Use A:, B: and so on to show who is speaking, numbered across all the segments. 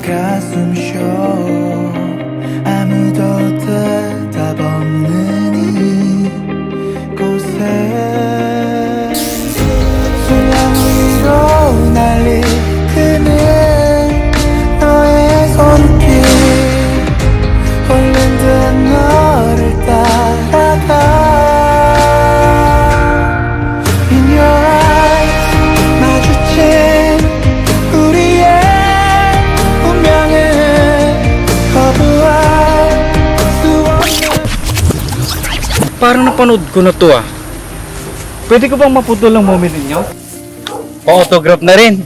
A: 가슴 쉬어 아무도 대답 없는 이곳에 수면 위로 날 이끄는 너의 손길 홀린 듯 너를 따라가 In your eyes 마주친 우리의 운명은 거부할 수 없는.
B: Parang napanood ko na to ah. Pwede ko bang maputol ang moment ninyo? Pa-autograph na rin.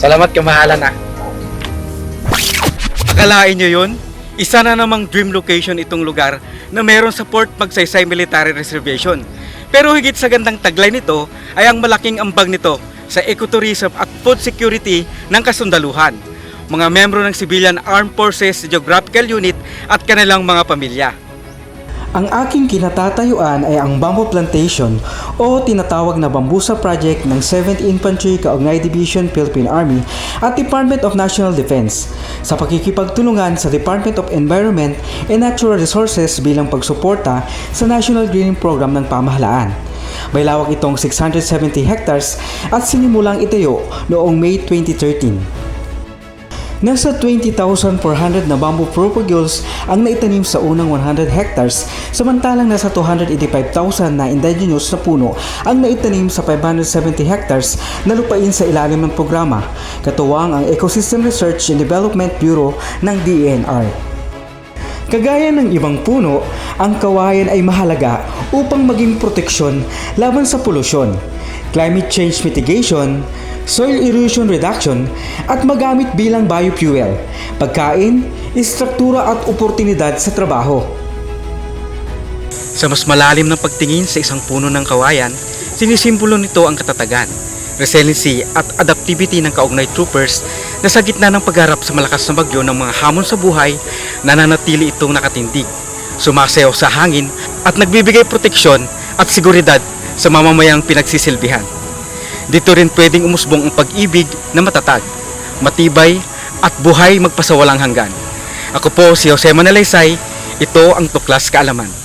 B: Salamat kamahalan ah. Akalain nyo yun? Isa na namang dream location itong lugar na meron sa Port Magsaysay Military Reservation. Pero higit sa gandang taglay nito ay ang malaking ambag nito sa ecotourism at food security ng kasundaluhan, mga membro ng Civilian Armed Forces Geographical Unit at kanilang mga pamilya.
C: Ang aking kinatatayuan ay ang Bamboo Plantation o tinatawag na Bambusa Project ng 7th Infantry Kaugnay Division Philippine Army at Department of National Defense sa pakikipagtulungan sa Department of Environment and Natural Resources bilang pagsuporta sa National Greening Program ng pamahalaan. May lawak itong 670 hectares at sinimulang itayo noong May 2013. Nasa 20,400 na bamboo propagules ang naitanim sa unang 100 hectares, samantalang nasa 285,000 na indigenous na puno ang naitanim sa 570 hectares na lupain sa ilalim ng programa, katuwang ang Ecosystem Research and Development Bureau ng DENR. Kagaya ng ibang puno, ang kawayan ay mahalaga upang maging proteksyon laban sa polusyon, climate change mitigation, soil erosion reduction at magamit bilang biofuel, pagkain, istruktura at oportunidad sa trabaho.
B: Sa mas malalim ng pagtingin sa isang puno ng kawayan, sinisimbolo nito ang katatagan, resiliency at adaptivity ng kaugnay troopers na sa gitna ng pagharap sa malakas na bagyo ng mga hamon sa buhay, nananatili itong nakatindig, sumasayaw sa hangin at nagbibigay proteksyon at seguridad sa mamamayang pinagsisilbihan. Dito rin pwedeng umusbong ang pag-ibig na matatag, matibay at buhay magpasawalang hanggan. Ako po si Jose Manalaysay, ito ang Tuklas Kaalaman.